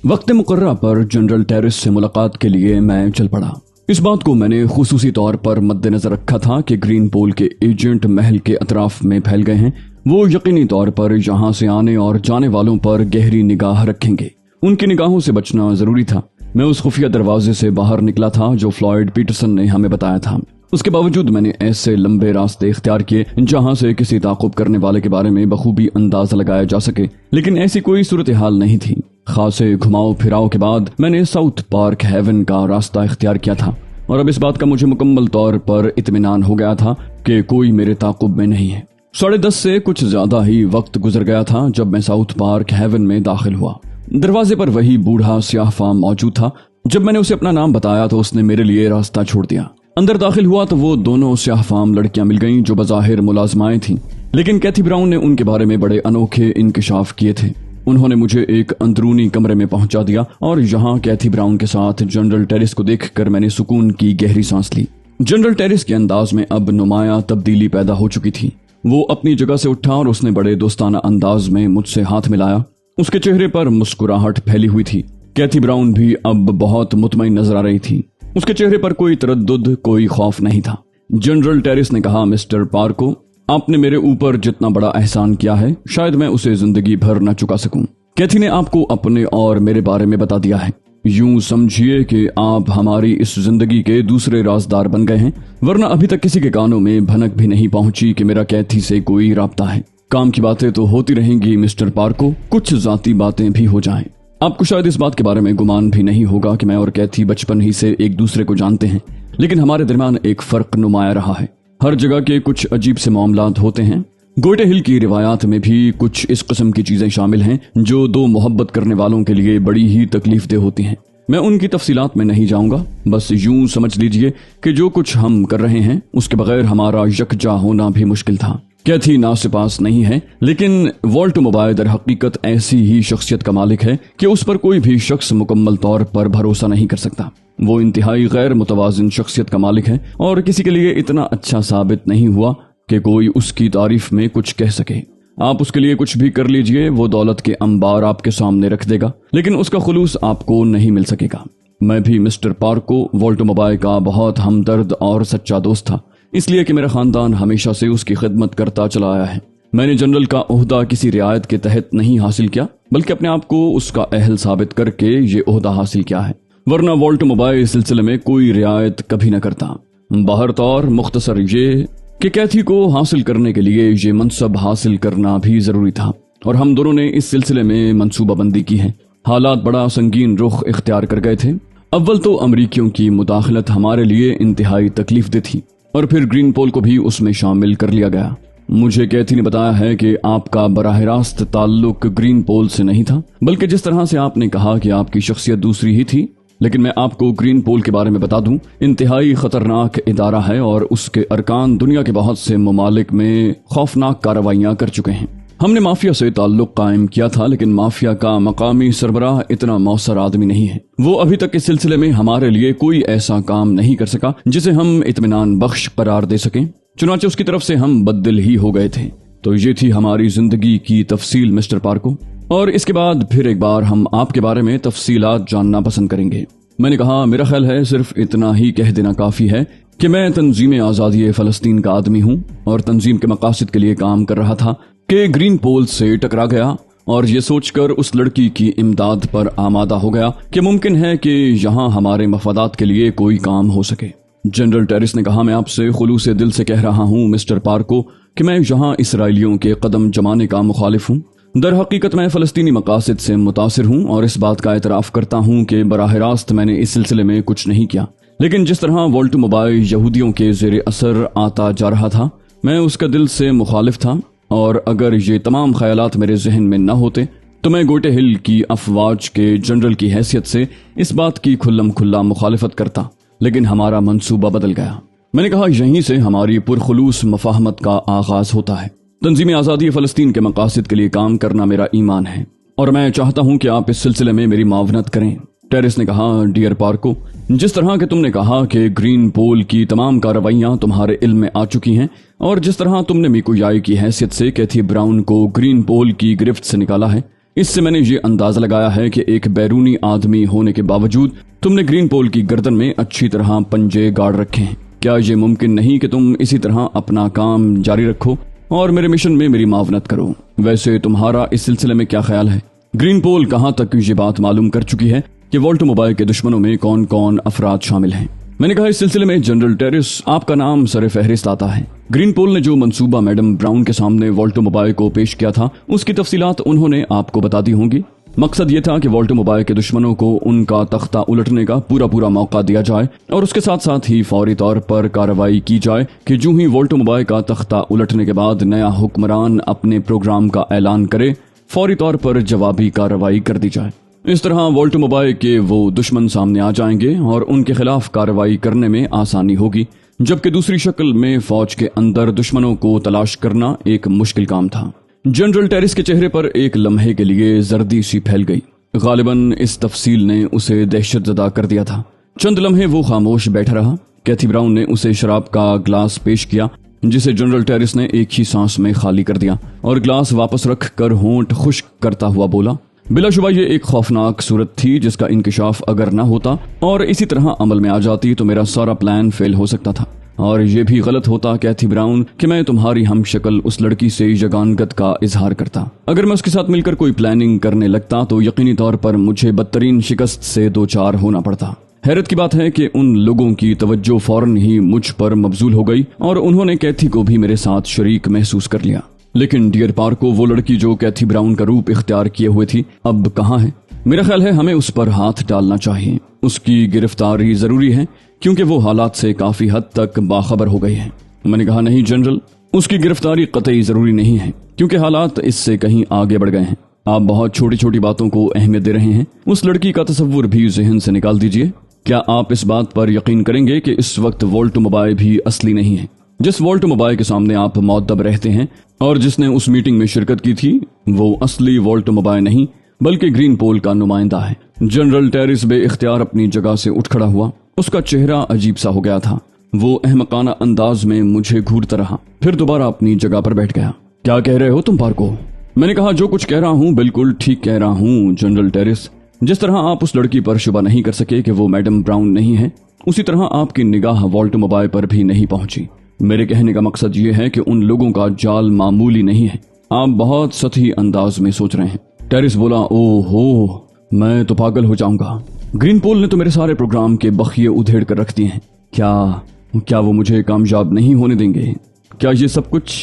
वक्त मुकर्रर पर जनरल टेरिस से मुलाकात के लिए मैं चल पड़ा। इस बात को मैंने खुसूसी तौर पर मद्देनजर रखा था कि ग्रीन पोल के एजेंट महल के अतराफ में फैल गए हैं। वो यकीनी तौर पर यहाँ से आने और जाने वालों पर गहरी निगाह रखेंगे। उनकी निगाहों से बचना जरूरी था। मैं उस खुफिया दरवाजे से बाहर निकला था जो फ्लॉयड पीटरसन ने हमें बताया था। उसके बावजूद मैंने ऐसे लंबे रास्ते इख्तियार किए जहां से किसी ताक़ुब करने वाले के बारे में बखूबी अंदाजा लगाया जा सके, लेकिन ऐसी कोई सूरत हाल नहीं थी। खासे घुमाव फिराव के बाद मैंने साउथ पार्क हेवन का रास्ता इख्तियार किया था और अब इस बात का मुझे मुकम्मल तौर पर इत्मीनान हो गया था कि कोई मेरे ताक़ुब में नहीं है। 10:30 से कुछ ज्यादा ही वक्त गुजर गया था जब मैं साउथ पार्क हेवन में दाखिल हुआ। दरवाजे पर वही बूढ़ा स्याह फाम मौजूद था। जब मैंने उसे अपना नाम बताया तो उसने मेरे लिए रास्ता छोड़ दिया। अंदर दाखिल हुआ तो वो दोनों स्याह फाम लड़कियां मिल गईं जो बज़ाहिर मुलाजमाएं थीं, लेकिन कैथी ब्राउन ने उनके बारे में बड़े अनोखे इंकशाफ किए थे। उन्होंने मुझे एक अंदरूनी कमरे में पहुंचा दिया और यहाँ कैथी ब्राउन के साथ जनरल टेरिस को देखकर मैंने सुकून की गहरी सांस ली। जनरल टेरिस के अंदाज में अब नुमाया तब्दीली पैदा हो चुकी थी। वो अपनी जगह से उठा और उसने बड़े दोस्ताना अंदाज में मुझसे हाथ मिलाया। उसके चेहरे पर मुस्कुराहट फैली हुई थी। कैथी ब्राउन भी अब बहुत मुतमईन नजर आ रही थी। उसके चेहरे पर कोई तरद्दुद, कोई खौफ नहीं था। जनरल टेरिस ने कहा, मिस्टर पार्को, आपने मेरे ऊपर जितना बड़ा एहसान किया है शायद मैं उसे जिंदगी भर न चुका सकूं। कैथी ने आपको अपने और मेरे बारे में बता दिया है। यूं समझिए कि आप हमारी इस जिंदगी के दूसरे राजदार बन गए हैं, वरना अभी तक किसी के कानों में भनक भी नहीं पहुंची कि मेरा कैथी से कोई राब्ता है। काम की बातें तो होती रहेंगी मिस्टर पार्को, कुछ जाती बातें भी हो जाएं। आपको शायद इस बात के बारे में गुमान भी नहीं होगा कि मैं और कैथी बचपन ही से एक दूसरे को जानते हैं, लेकिन हमारे दरमियान एक फर्क नुमाया रहा है। हर जगह के कुछ अजीब से मामलात होते हैं। गोटे हिल की रिवायात में भी कुछ इस किस्म की चीजें शामिल हैं जो दो मोहब्बत करने वालों के लिए बड़ी ही तकलीफदेह होती हैं। मैं उनकी तफसीलात में नहीं जाऊंगा, बस यूं समझ लीजिए कि जो कुछ हम कर रहे हैं उसके बगैर हमारा यकजा होना भी मुश्किल था। कैथी नासिपास नहीं है, लेकिन वॉल्ट मोबाइल दर हकीकत ऐसी ही शख्सियत का मालिक है कि उस पर कोई भी शख्स मुकम्मल तौर पर भरोसा नहीं कर सकता। वो इंतहाई गैर मुतवाजिन शख्सियत का मालिक है और किसी के लिए इतना अच्छा साबित नहीं हुआ कि कोई उसकी तारीफ में कुछ कह सके। आप उसके लिए कुछ भी कर लीजिए, वो दौलत के अंबार आपके सामने रख देगा, लेकिन उसका खुलूस आपको नहीं मिल सकेगा। मैं भी मिस्टर पार्को वॉल्ट मोबाइल का बहुत हमदर्द और सच्चा दोस्त था, इसलिए कि मेरा खानदान हमेशा से उसकी खिदमत करता चला आया है। मैंने जनरल का ओहदा किसी रियायत के तहत नहीं हासिल किया, बल्कि अपने आप को उसका अहल साबित करके ये ओहदा हासिल किया है, वरना वॉल्ट मोबाइल इस सिलसिले में कोई रियायत कभी न करता। बाहर तौर मुख्तसर ये कि कैथी को हासिल करने के लिए ये मनसब हासिल करना भी जरूरी था और हम दोनों ने इस सिलसिले में मनसूबाबंदी की है। हालात बड़ा संगीन रुख इख्तियार कर गए थे। अव्वल तो अमरीकियों की मुदाखलत हमारे लिए इंतहाई तकलीफदेह थी और फिर ग्रीन पोल को भी उसमें शामिल कर लिया गया। मुझे कैथी ने बताया है कि आपका बराह रास्त ताल्लुक ग्रीन पोल से नहीं था, बल्कि जिस तरह से आपने कहा कि आपकी शख्सियत दूसरी ही थी। लेकिन मैं आपको ग्रीन पोल के बारे में बता दूं, इंतहाई खतरनाक इदारा है और उसके अरकान दुनिया के बहुत से ममालिक में खौफनाक कार्रवाइयां कर चुके हैं। हमने माफिया से ताल्लुक कायम किया था, लेकिन माफिया का मकामी सरबराह इतना मौसर आदमी नहीं है। वो अभी तक इस सिलसिले में हमारे लिए कोई ऐसा काम नहीं कर सका जिसे हम इत्मीनान बख्श करार दे सकें। चुनांचे उसकी तरफ से हम बददिल ही हो गए थे। तो ये थी हमारी जिंदगी की तफसील मिस्टर पार्को, और इसके बाद फिर एक बार हम आपके बारे में तफसीलात जानना पसंद करेंगे। मैंने कहा, मेरा ख्याल है सिर्फ इतना ही कह देना काफी है कि मैं तंजीम आज़ादी फ़लस्तीन का आदमी हूँ और तंजीम के मकासद के लिए काम कर रहा था कि ग्रीन पोल से टकरा गया और ये सोचकर उस लड़की की इमदाद पर आमादा हो गया कि मुमकिन है कि यहाँ हमारे मफादात के लिए कोई काम हो सके। जनरल टेरिस ने कहा, मैं आपसे खुलूस दिल से कह रहा हूँ मिस्टर पार्को कि मैं यहाँ इसराइलियों के कदम जमाने का मुखालिफ हूँ। दर हकीकत मैं फ़लस्तीनी मकासद से मुतासिर हूँ और इस बात का एतराफ़ करता हूँ कि बराह रास्त मैंने इस सिलसिले में कुछ नहीं किया, लेकिन जिस तरह वॉल्ट मोबाइल यहूदियों के ज़ेर असर आता जा रहा था मैं उसका दिल से मुखालिफ था, और अगर ये तमाम ख्यालात मेरे जहन में न होते तो मैं गोटे हिल की अफवाज के जनरल की हैसियत से इस बात की खुल्लम खुल्ला मुखालिफत करता, लेकिन हमारा मंसूबा बदल गया। मैंने कहा, यहीं से हमारी पुरखुलूस मफाहमत का आगाज होता है। तंजीम आज़ादी फ़लस्तीन के मकासद के लिए काम करना मेरा ईमान है और मैं चाहता हूं कि आप इस सिलसिले में मेरी मावनत करें। टेरिस ने कहा, डियर पार्को, जिस तरह के तुमने कहा कि ग्रीन पोल की तमाम कार्रवाइयां तुम्हारे इल्म में आ चुकी हैं और जिस तरह तुमने मीको याई की हैसियत से कैथी ब्राउन को ग्रीन पोल की गिरफ्त से निकाला है, इससे मैंने ये अंदाजा लगाया है कि एक बैरूनी आदमी होने के बावजूद तुमने ग्रीन पोल की गर्दन में अच्छी तरह पंजे गाड़ रखे हैं। क्या ये मुमकिन नहीं कि तुम इसी तरह अपना काम जारी रखो और मेरे मिशन में मेरी मावनत करो? वैसे तुम्हारा इस सिलसिले में क्या ख्याल है? ग्रीन पोल कहां तक ये बात मालूम कर चुकी है कि वॉल्टो मोबाइल के दुश्मनों में कौन कौन अफराद शामिल हैं? मैंने कहा, इस सिलसिले में जनरल टेरिस आपका नाम सरे फहरिस्त आता है। ग्रीन पोल ने जो मंसूबा मैडम ब्राउन के सामने वॉल्टो मोबाइल को पेश किया था उसकी तफसीलात उन्होंने आपको बता दी होंगी। मकसद ये था कि वॉल्टो मोबाइल के दुश्मनों को उनका तख्ता उलटने का पूरा मौका दिया जाए और उसके साथ साथ ही फौरी तौर पर कार्रवाई की जाए कि जो ही वॉल्टो मोबाइल का तख्ता उलटने के बाद नया हुक्मरान अपने प्रोग्राम का ऐलान करे, फौरी तौर पर जवाबी कार्रवाई कर दी जाए। इस तरह वॉल्टो मोबाइल के वो दुश्मन सामने आ जाएंगे और उनके खिलाफ कार्रवाई करने में आसानी होगी, जबकि दूसरी शक्ल में फौज के अंदर दुश्मनों को तलाश करना एक मुश्किल काम था। जनरल टेरिस के चेहरे पर एक लम्हे के लिए जर्दी सी फैल गई। गालिबन इस तफसील ने उसे दहशतज़दा कर दिया था। चंद लम्हे वो खामोश बैठा रहा। कैथी ब्राउन ने उसे शराब का ग्लास पेश किया जिसे जनरल टेरिस ने एक ही सांस में खाली कर दिया और ग्लास वापस रख कर होंठ खुश्क करता हुआ बोला, बिलाशुबा ये एक खौफनाक सूरत थी जिसका इंकिशाफ अगर ना होता और इसी तरह अमल में आ जाती तो मेरा सारा प्लान फेल हो सकता था। और ये भी गलत होता कैथी ब्राउन कि मैं तुम्हारी हम शक्ल उस लड़की से यगानगत का इजहार करता। अगर मैं उसके साथ मिलकर कोई प्लानिंग करने लगता तो यकीनी तौर पर मुझे बदतरीन शिकस्त से दो चार होना पड़ता। हैरत की बात है कि उन लोगों की तवज्जो फौरन ही मुझ पर मबजूल हो गई और उन्होंने कैथी को भी मेरे साथ शरीक महसूस कर लिया। लेकिन डियर पार्को, वो लड़की जो कैथी ब्राउन का रूप इख्तियार किए हुए थी अब कहाँ है? मेरा ख्याल है हमें उस पर हाथ डालना चाहिए। उसकी गिरफ्तारी जरूरी है क्योंकि वो हालात से काफी हद तक बाखबर हो गई है। मैंने कहा, नहीं जनरल, उसकी गिरफ्तारी कतई जरूरी नहीं है क्योंकि हालात इससे कहीं आगे बढ़ गए हैं। आप बहुत छोटी छोटी बातों को अहमियत दे रहे हैं। उस लड़की का तस्वुर भी जहन से निकाल दीजिए। क्या आप इस बात पर यकीन करेंगे कि इस वक्त वॉल्टो मोबाइल भी असली नहीं है? जिस वॉल्टो मोबाइल के सामने आप मौद्दब रहते हैं और जिसने उस मीटिंग में शिरकत की थी, वो असली वॉल्टो मोबाइल नहीं बल्कि ग्रीन पोल का नुमाइंदा है। जनरल टेरिस बे इख्तियार अपनी जगह से उठ खड़ा हुआ। उसका चेहरा अजीब सा हो गया था। वो अहमकाना अंदाज में मुझे घूरता रहा, फिर दोबारा अपनी जगह पर बैठ गया। क्या कह रहे हो तुम पार्को? मैंने कहा, जो कुछ कह रहा हूँ बिल्कुल ठीक कह रहा हूँ जनरल टेरिस। जिस तरह आप उस लड़की पर शुबा नहीं कर सके कि वो मैडम ब्राउन नहीं है, उसी तरह आपकी निगाह वॉल्टो मोबाइल पर भी नहीं पहुंची। मेरे कहने का मकसद ये है कि उन लोगों का जाल मामूली नहीं है। आप बहुत सतही अंदाज में सोच रहे हैं। टेरिस बोला, ओहो, मैं तो पागल हो जाऊंगा। ग्रीन पोल ने तो मेरे सारे प्रोग्राम के बखिए उधेड़ कर रख दिए हैं। क्या वो मुझे कामयाब नहीं होने देंगे? क्या ये सब कुछ?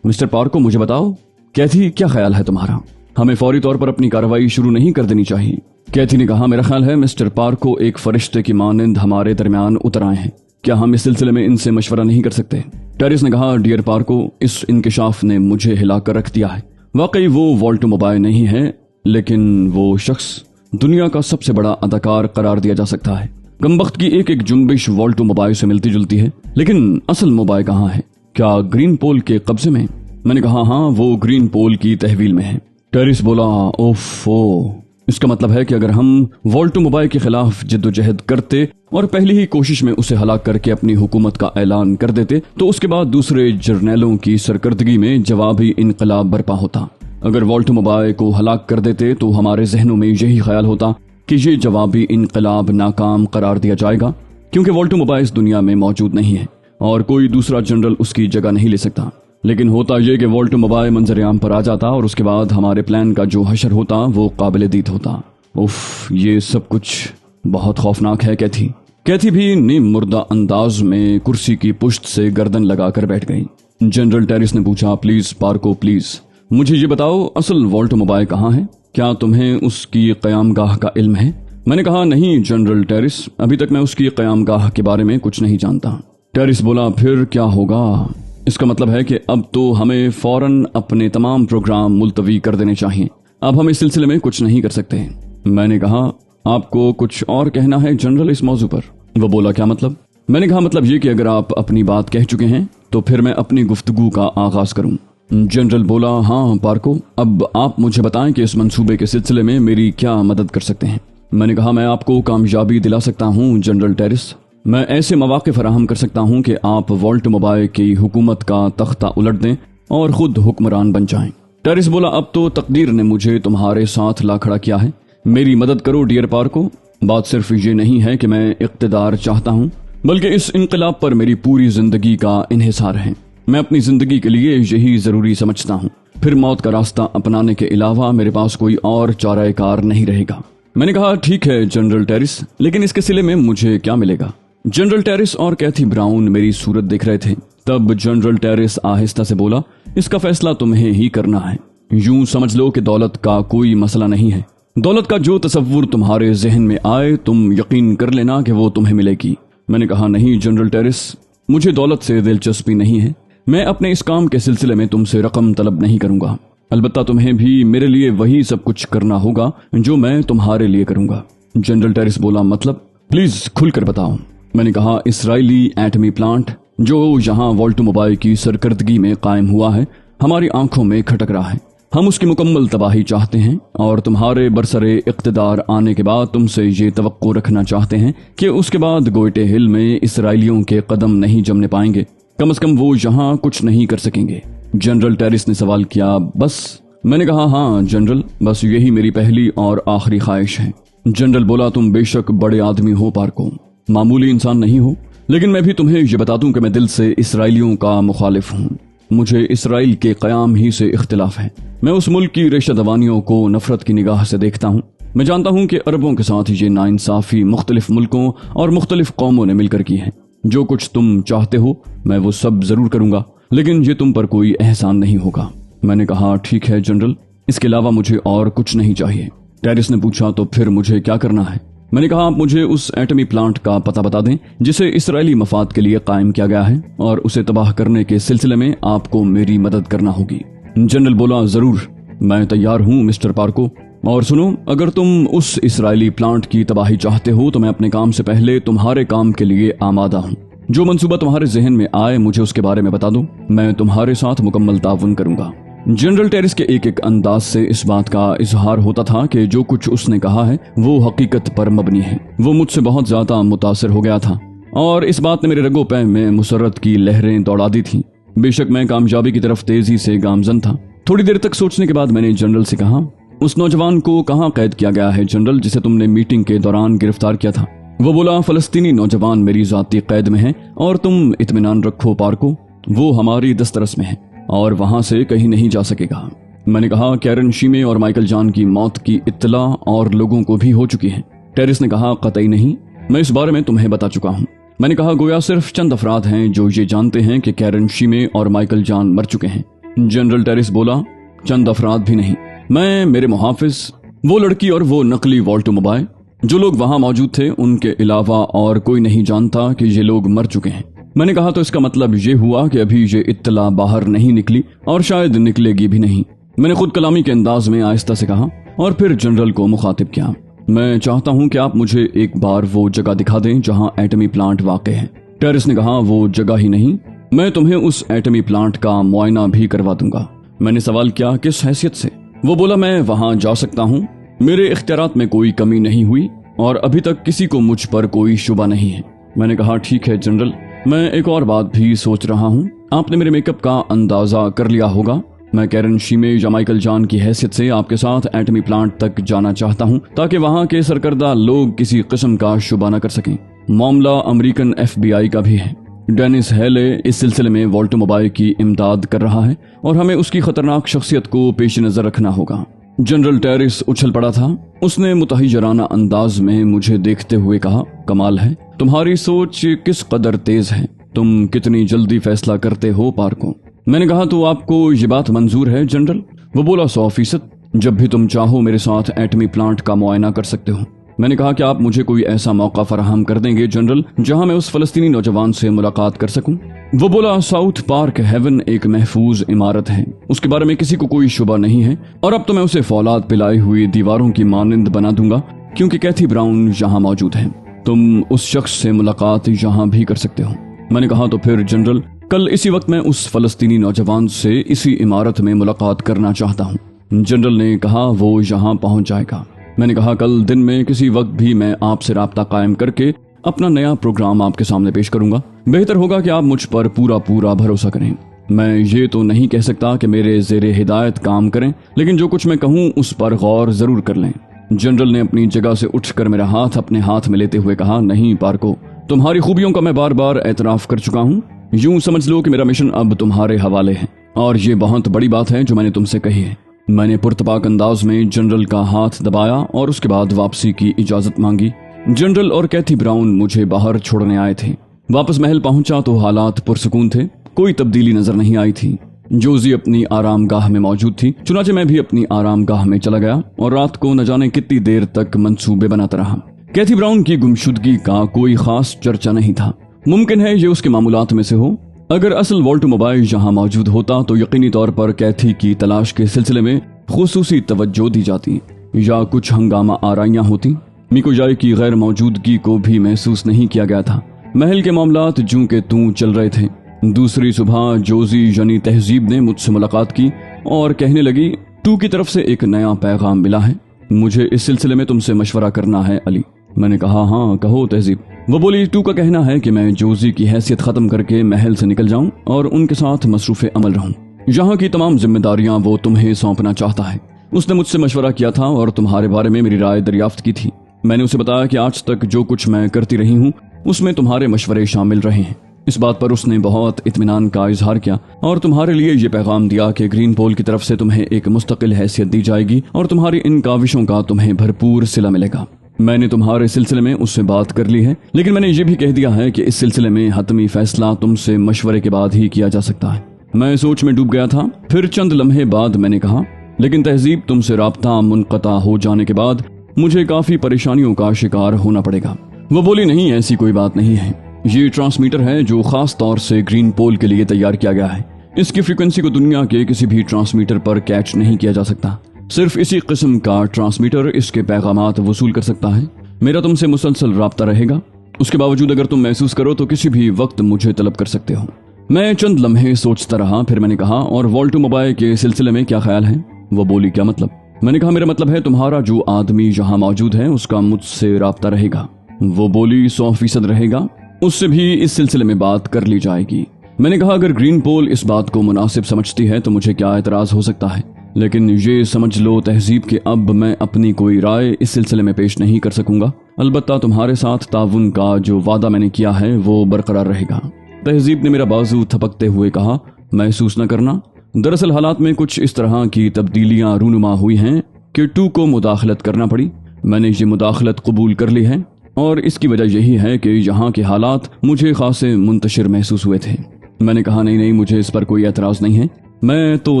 मिस्टर पार्को, मुझे बताओ, कैथी क्या ख्याल है तुम्हारा? हमें फौरी तौर पर अपनी कार्रवाई शुरू नहीं कर देनी चाहिए? कैथी ने कहा, मेरा ख्याल है मिस्टर पार्को एक फरिश्ते की मानंद हमारे दरमियान उतर आए हैं। क्या हम इस सिलसिले में इनसे मशवरा नहीं कर सकते? टेरिस ने कहा, डियर पार्को, इस इंकिशाफ ने मुझे हिलाकर रख दिया है। वाकई वो वॉल्टो मोबाइल नहीं है, लेकिन वो शख्स दुनिया का सबसे बड़ा अदाकार करार दिया जा सकता है। कमबख्त की एक एक जुम्बिश वॉल्टो मोबाइल से मिलती जुलती है, लेकिन असल मोबाइल कहाँ है? क्या ग्रीन पोल के कब्जे में? मैंने कहा, हाँ, वो ग्रीन पोल की तहवील में है। टेरिस बोला, ओफो, इसका मतलब है कि अगर हम वॉल्टो मोबाइल के खिलाफ जिद्दोजहद करते और पहली ही कोशिश में उसे हलाक करके अपनी हुकूमत का ऐलान कर देते तो उसके बाद दूसरे जर्नैलों की सरकर्दगी में जवाबी इनकलाब बर्पा होता। अगर वॉल्टो मोबाइल को हलाक कर देते तो हमारे जहनों में यही ख्याल होता कि ये जवाबी इनकलाब नाकाम करार दिया जाएगा, क्योंकि वॉल्टो मोबाइल इस दुनिया में मौजूद नहीं है और कोई दूसरा जनरल उसकी जगह नहीं ले सकता। लेकिन होता यह कि वॉल्टो मोबाइल मंजर-ए-आम पर आ जाता और उसके बाद हमारे प्लान का जो हशर होता वो काबिल दीद होता। उफ, ये सब कुछ बहुत खौफनाक है। कैथी भी नीम मुर्दा अंदाज में कुर्सी की पुश्त से गर्दन लगाकर बैठ गई। जनरल टेरिस ने पूछा, प्लीज पार्को, प्लीज मुझे ये बताओ, असल वॉल्टो मोबाइल कहाँ है? क्या तुम्हें उसकी क़यामगाह का इल्म है? मैंने कहा, नहीं जनरल टेरिस, अभी तक मैं उसकी क़यामगाह के बारे में कुछ नहीं जानता। टेरिस बोला, फिर क्या होगा? इसका मतलब है कि अब तो हमें फौरन अपने तमाम प्रोग्राम मुलतवी कर देने चाहिए। अब हम इस सिलसिले में कुछ नहीं कर सकते। मैंने कहा, आपको कुछ और कहना है जनरल इस मौजू पर? वो बोला, क्या मतलब? मैंने कहा, मतलब ये कि अगर आप अपनी बात कह चुके हैं तो फिर मैं अपनी गुफ्तगू का आगाज करूं। जनरल बोला, हाँ पार्को, अब आप मुझे बताएं कि इस मंसूबे के सिलसिले में मेरी क्या मदद कर सकते हैं। मैंने कहा, मैं आपको कामयाबी दिला सकता हूँ जनरल टेरिस। मैं ऐसे मौके फराहम कर सकता हूँ कि आप वॉल्टो मोबाइल की हुकूमत का तख्ता उलट दें और खुद हुक्मरान बन जाएं। टेरिस बोला, अब तो तकदीर ने मुझे तुम्हारे साथ ला खड़ा किया है। मेरी मदद करो डियर पार्को। बात सिर्फ ये नहीं है कि मैं इख्तिदार चाहता हूँ, बल्कि इस इनकलाब पर मेरी पूरी जिंदगी का इन्हिसार है। मैं अपनी जिंदगी के लिए यही जरूरी समझता हूँ। फिर मौत का रास्ता अपनाने के अलावा मेरे पास कोई और चाराकार नहीं रहेगा। मैंने कहा, ठीक है जनरल टेरिस, लेकिन इसके सिले में मुझे क्या मिलेगा? जनरल टेरिस और कैथी ब्राउन मेरी सूरत देख रहे थे। तब जनरल टेरिस आहिस्ता से बोला, इसका फैसला तुम्हें ही करना है। यूं समझ लो कि दौलत का कोई मसला नहीं है। दौलत का जो तसव्वुर तुम्हारे जहन में आए, तुम यकीन कर लेना कि वो तुम्हें मिलेगी। मैंने कहा, नहीं जनरल टेरिस, मुझे दौलत से दिलचस्पी नहीं है। मैं अपने इस काम के सिलसिले में तुमसे रकम तलब नहीं करूंगा। अलबत्ता तुम्हें भी मेरे लिए वही सब कुछ करना होगा जो मैं तुम्हारे लिए करूंगा। जनरल टेरिस बोला, मतलब? प्लीज खुलकर बताओ। मैंने कहा, इसराइली एटमी प्लांट जो यहाँ वॉल्टोमोबाइल की सरकर्दगी में कायम हुआ है, हमारी आंखों में खटक रहा है। हम उसकी मुकम्मल तबाही चाहते हैं और तुम्हारे बरसरे इख्तिदार आने के बाद तुमसे ये तवक्को रखना चाहते हैं कि उसके बाद गोइटे हिल में इसराइलियों के कदम नहीं जमने पाएंगे। कम से कम वो यहाँ कुछ नहीं कर सकेंगे। जनरल टेरिस ने सवाल किया, बस? मैंने कहा, हाँ जनरल, बस यही मेरी पहली और आखिरी ख्वाहिश है। जनरल बोला, तुम बेशक बड़े आदमी हो पार्को, मामूली इंसान नहीं हो, लेकिन मैं भी तुम्हें ये बता दूं कि मैं दिल से इसराइलियों का मुखालिफ हूँ। मुझे इसराइल के क़याम ही से इख्तिलाफ है। मैं उस मुल्क की रेशा दवानियों को नफरत की निगाह से देखता हूँ। मैं जानता हूँ कि अरबों के साथ ये नाइंसाफी मुख्तलिफ मुल्कों और मुख्तलिफ कौमों ने मिलकर की है। जो कुछ तुम चाहते हो मैं वो सब जरूर करूंगा, लेकिन ये तुम पर कोई एहसान नहीं होगा। मैंने कहा, ठीक है जनरल, इसके अलावा मुझे और कुछ नहीं चाहिए। टेरिस ने पूछा, तो फिर मुझे क्या करना है? मैंने कहा, आप मुझे उस एटमी प्लांट का पता बता दें जिसे इसराइली मफाद के लिए कायम किया गया है, और उसे तबाह करने के सिलसिले में आपको मेरी मदद करना होगी। जनरल बोला, जरूर, मैं तैयार हूँ मिस्टर पार्को। और सुनो, अगर तुम उस इसराइली प्लांट की तबाही चाहते हो तो मैं अपने काम से पहले तुम्हारे काम के लिए आमादा हूँ। जो मंसूबा तुम्हारे जहन में आए मुझे उसके बारे में बता दो, मैं तुम्हारे साथ मुकम्मल ताउन करूंगा। जनरल टेरिस के एक एक अंदाज से इस बात का इजहार होता था कि जो कुछ उसने कहा है वो हकीकत पर मबनी है। वो मुझसे बहुत ज्यादा मुतासिर हो गया था और इस बात ने मेरे रगो पैर में मुसर्रत की लहरें दौड़ा दी थी। बेशक मैं कामयाबी की तरफ तेजी से गामजन था। थोड़ी देर तक सोचने के बाद मैंने जनरल से कहा, उस नौजवान को कहाँ कैद किया गया है जनरल, जिसे तुमने मीटिंग के दौरान गिरफ्तार किया था? वो बोला, फलस्तीनी नौजवान मेरी जाती कैद में है और तुम इत्मीनान रखो पार्को, वो हमारी दस्तरस में है और वहां से कहीं नहीं जा सकेगा। मैंने कहा, कैरन शीमे और माइकल जॉन की मौत की इत्तला और लोगों को भी हो चुकी है। टेरिस ने कहा, कतई नहीं, मैं इस बारे में तुम्हें बता चुका हूँ। मैंने कहा, गोया सिर्फ चंद अफराद हैं जो ये जानते हैं कि कैरन शीमे और माइकल जॉन मर चुके हैं। जनरल टेरिस बोला, चंद अफराद भी नहीं, मैं, मेरे मुहाफिज, वो लड़की और वो नकली वॉल्टोमोबाइल, जो लोग वहां मौजूद थे, उनके अलावा और कोई नहीं जानता कि ये लोग मर चुके हैं। मैंने कहा, तो इसका मतलब ये हुआ कि अभी ये इत्तला बाहर नहीं निकली और शायद निकलेगी भी नहीं। मैंने खुद कलामी के अंदाज में आहिस्ता से कहा और फिर जनरल को मुखातिब किया, मैं चाहता हूं कि आप मुझे एक बार वो जगह दिखा दें जहां एटमी प्लांट वाक़ है। टेरिस ने कहा, वो जगह ही नहीं, मैं तुम्हें उस एटमी प्लांट का मुआयना भी करवा दूंगा। मैंने सवाल किया, किस हैसियत से? वो बोला, मैं वहां जा सकता हूं, मेरे इख्तियारात में कोई कमी नहीं हुई और अभी तक किसी को मुझ पर कोई शुबा नहीं है। मैंने कहा, ठीक है जनरल, मैं एक और बात भी सोच रहा हूँ। आपने मेरे मेकअप का अंदाजा कर लिया होगा। मैं कैरन शीमे या माइकल जॉन की हैसियत से आपके साथ एटमी प्लांट तक जाना चाहता हूँ ताकि वहाँ के सरकर्दा लोग किसी किस्म का शुबा न कर सकें। मामला अमेरिकन FBI का भी है। डेनिस हेले इस सिलसिले में वॉल्टोमोबाइल की इमदाद कर रहा है और हमें उसकी खतरनाक शख्सियत को पेश नजर रखना होगा। जनरल टेरिस उछल पड़ा था। उसने मुतहज्जराना अंदाज में मुझे देखते हुए कहा, कमाल है, तुम्हारी सोच किस कदर तेज है, तुम कितनी जल्दी फैसला करते हो पार्को। मैंने कहा, तो आपको ये बात मंजूर है जनरल? वो बोला, 100%, जब भी तुम चाहो मेरे साथ एटमी प्लांट का मुआयना कर सकते हो। मैंने कहा, कि आप मुझे कोई ऐसा मौका फराहम कर देंगे जनरल जहां मैं उस फलस्तीनी नौजवान से मुलाकात कर सकूं? वो बोला, साउथ पार्क हेवन एक महफूज इमारत है, उसके बारे में किसी को कोई शुबा नहीं है और अब तो मैं उसे फौलाद पिलाई हुई दीवारों की मानिंद बना दूंगा क्योंकि कैथी ब्राउन यहाँ मौजूद है। तुम उस शख्स से मुलाकात यहाँ भी कर सकते हो। मैंने कहा, तो फिर जनरल, कल इसी वक्त मैं उस फलस्तीनी नौजवान से इसी इमारत में मुलाकात करना चाहता हूँ। जनरल ने कहा, वो यहाँ पहुंच जाएगा। मैंने कहा, कल दिन में किसी वक्त भी मैं आपसे राब्ता कायम करके अपना नया प्रोग्राम आपके सामने पेश करूंगा। बेहतर होगा कि आप मुझ पर पूरा भरोसा करें। मैं ये तो नहीं कह सकता कि मेरे ज़ेरे हिदायत काम करें, लेकिन जो कुछ मैं कहूँ उस पर गौर ज़रूर कर लें। जनरल ने अपनी जगह से उठकर मेरा हाथ अपने हाथ में लेते हुए कहा, नहीं पार्को, तुम्हारी खूबियों का मैं बार बार एतराफ़ कर चुका हूँ। यूं समझ लो कि मेरा मिशन अब तुम्हारे हवाले है, और ये बहुत बड़ी बात है जो मैंने तुमसे कही है। मैंने पुरतपाक अंदाज में जनरल का हाथ दबाया और उसके बाद वापसी की इजाज़त मांगी। जनरल और कैथी ब्राउन मुझे बाहर छोड़ने आए थे। वापस महल पहुंचा तो हालात पुरसुकून थे, कोई तब्दीली नजर नहीं आई थी। जोजी अपनी आरामगाह में मौजूद थी, चुनाचे मैं भी अपनी आरामगाह में चला गया और रात को न जाने कितनी देर तक मंसूबे बनाता रहा। कैथी ब्राउन की गुमशुदगी का कोई खास चर्चा नहीं था। मुमकिन है ये उसके मामूलात में से हो। अगर असल वॉल्टोमोबाइल यहाँ मौजूद होता तो यकीनी तौर पर कैथी की तलाश के सिलसिले में खुसूसी तवज्जो दी जाती या कुछ हंगामा आराइयां होती। मिकोजाई की गैर मौजूदगी को भी महसूस नहीं किया गया था। महल के मामलात जूं के तूं चल रहे थे। दूसरी सुबह जोजी यानी तहजीब ने मुझसे मुलाकात की और कहने लगी, टू की तरफ से एक नया पैगाम मिला है, मुझे इस सिलसिले में तुमसे मशवरा करना है अली। मैंने कहा, हाँ कहो तहजीब। वो बोली, टू का कहना है कि मैं जोजी की हैसियत खत्म करके महल से निकल जाऊं और उनके साथ मसरूफ़ अमल रहूं। यहाँ की तमाम जिम्मेदारियां वो तुम्हें सौंपना चाहता है। उसने मुझसे मशवरा किया था और तुम्हारे बारे में मेरी राय दरियाफ्त की थी। मैंने उसे बताया कि आज तक जो कुछ मैं करती रही हूँ उसमें तुम्हारे मशवरे शामिल रहे हैं। इस बात पर उसने बहुत इत्मीनान का इजहार किया और तुम्हारे लिए ये पैगाम दिया कि ग्रीन पोल की तरफ से तुम्हें एक मुस्तकिल हैसियत दी जाएगी और तुम्हारी इन काविशों का तुम्हें भरपूर सिला मिलेगा। मैंने तुम्हारे सिलसिले में उससे बात कर ली है, लेकिन मैंने ये भी कह दिया है कि इस सिलसिले में हतमी फैसला तुमसे मशवरे के बाद ही किया जा सकता है। मैं सोच में डूब गया था। फिर चंद लम्हे बाद मैंने कहा, लेकिन तहजीब, तुमसे राब्ता मुनक़ता हो जाने के बाद मुझे काफी परेशानियों का शिकार होना पड़ेगा। वो बोली, नहीं ऐसी कोई बात नहीं है। ये ट्रांसमीटर है जो खास तौर से ग्रीन पोल के लिए तैयार किया गया है। इसकी फ्रीक्वेंसी को दुनिया के किसी भी ट्रांसमीटर पर कैच नहीं किया जा सकता। सिर्फ इसी किस्म का ट्रांसमीटर इसके पैगामात वसूल कर सकता है। मेरा तुमसे मुसलसल राब्ता रहेगा। उसके बावजूद अगर तुम महसूस करो तो किसी भी वक्त मुझे तलब कर सकते हो। मैं चंद लम्हे सोचता रहा, फिर मैंने कहा, और वॉल्टोमोबाइल के सिलसिले में क्या ख्याल है? वो बोली, क्या मतलब? मैंने कहा, मेरा मतलब है तुम्हारा जो आदमी यहाँ मौजूद है उसका मुझसे राब्ता रहेगा। वो बोली, 100% रहेगा। उससे भी इस सिलसिले में बात कर ली जाएगी। मैंने कहा, अगर ग्रीन पोल इस बात को मुनासिब समझती है तो मुझे क्या एतराज हो सकता है, लेकिन ये समझ लो तहजीब कि अब मैं अपनी कोई राय इस सिलसिले में पेश नहीं कर सकूंगा। अलबत्ता तुम्हारे साथ ताउन का जो वादा मैंने किया है वो बरकरार रहेगा। तहजीब ने मेरा बाजू थपकते हुए कहा, महसूस न करना। दरअसल हालात में कुछ इस तरह की तब्दीलियां रूनुमा हुई हैं कि टू को मुदाखलत करना पड़ी। मैंने ये मुदाखलत कबूल कर ली है और इसकी वजह यही है कि यहाँ के हालात मुझे खासे मुंतशिर महसूस हुए थे। मैंने कहा, नहीं, मुझे इस पर कोई एतराज नहीं है। मैं तो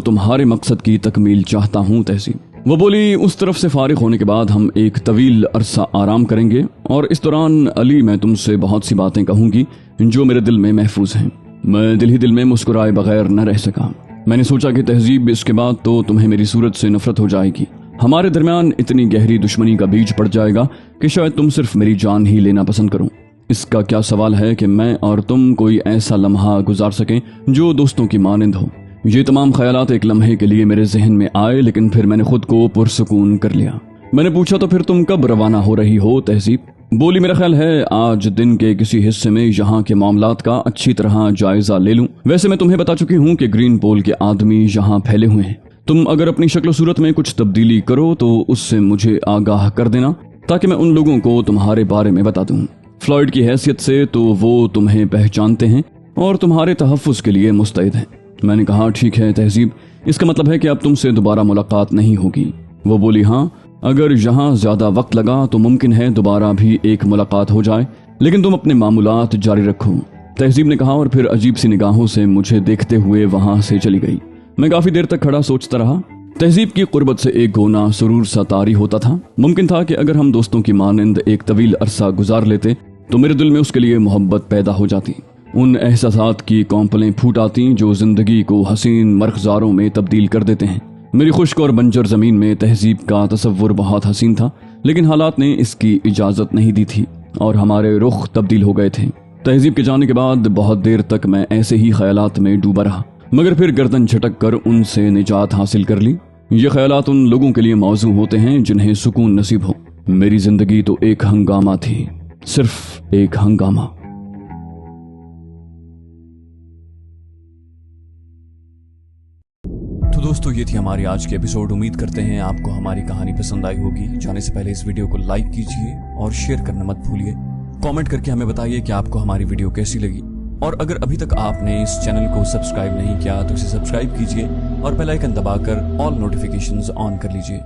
तुम्हारे मकसद की तकमील चाहता हूँ तहसीब। वो बोली, उस तरफ से फारिग होने के बाद हम एक तवील अरसा आराम करेंगे और इस दौरान अली मैं तुमसे बहुत सी बातें कहूंगी जो मेरे दिल में महफूज हैं। मैं दिल ही दिल में मुस्कुराए बगैर न रह सका। मैंने सोचा कि तहजीब, इसके बाद तो तुम्हें मेरी सूरत से नफरत हो जाएगी। हमारे दरमियान इतनी गहरी दुश्मनी का बीज पड़ जाएगा कि शायद तुम सिर्फ मेरी जान ही लेना पसंद करो। इसका क्या सवाल है कि मैं और तुम कोई ऐसा लम्हा गुजार सकें जो दोस्तों की मानिंद हो। ये तमाम ख्यालात एक लम्हे के लिए मेरे जहन में आए, लेकिन फिर मैंने खुद को पुरसुकून कर लिया। मैंने पूछा, तो फिर तुम कब रवाना हो रही हो तहजीब? बोली, मेरा ख्याल है आज दिन के किसी हिस्से में यहाँ के मामलात का अच्छी तरह जायजा ले लूं। वैसे मैं तुम्हें बता चुकी हूँ कि ग्रीन पोल के आदमी यहाँ फैले हुए हैं। तुम अगर अपनी शक्ल सूरत में कुछ तब्दीली करो तो उससे मुझे आगाह कर देना ताकि मैं उन लोगों को तुम्हारे बारे में बता दूं। फ्लॉयड की हैसियत से तो वो तुम्हें पहचानते हैं और तुम्हारे तहफ़्फ़ुज़ के लिए मुस्तैद हैं। मैंने कहा, ठीक है तहजीब, इसका मतलब है कि अब तुमसे दोबारा मुलाकात नहीं होगी। वो बोली, हाँ, अगर यहाँ ज्यादा वक्त लगा तो मुमकिन है दोबारा भी एक मुलाकात हो जाए, लेकिन तुम अपने मामूलात जारी रखो। तहजीब ने कहा और फिर अजीब सी निगाहों से मुझे देखते हुए वहां से चली गई। मैं काफी देर तक खड़ा सोचता रहा। तहजीब की कुर्बत से एक गोना सुरूर सा तारी होता था। मुमकिन था कि अगर हम दोस्तों की मानिंद एक तवील अरसा गुजार लेते तो मेरे दिल में उसके लिए मोहब्बत पैदा हो जाती। उन एहसासात की कौंपलें फूट आती जो जिंदगी को हसीन मरखजारों में तब्दील कर देते हैं। मेरी खुश्क और बंजर जमीन में तहजीब का तसव्वुर बहुत हसीन था, लेकिन हालात ने इसकी इजाजत नहीं दी थी और हमारे रुख तब्दील हो गए थे। तहजीब के जाने के बाद बहुत देर तक मैं ऐसे ही ख्यालात में डूबा रहा, मगर फिर गर्दन झटक कर उनसे निजात हासिल कर ली। ये ख्यालात उन लोगों के लिए मौजू होते हैं जिन्हें सुकून नसीब हो। मेरी जिंदगी तो एक हंगामा थी, सिर्फ एक हंगामा। दोस्तों ये थी हमारी आज की एपिसोड। उम्मीद करते हैं आपको हमारी कहानी पसंद आई होगी। जाने से पहले इस वीडियो को लाइक कीजिए और शेयर करना मत भूलिए। कमेंट करके हमें बताइए कि आपको हमारी वीडियो कैसी लगी। और अगर अभी तक आपने इस चैनल को सब्सक्राइब नहीं किया तो इसे सब्सक्राइब कीजिए और बेल आइकन दबाकर ऑल नोटिफिकेशंस ऑन कर लीजिए।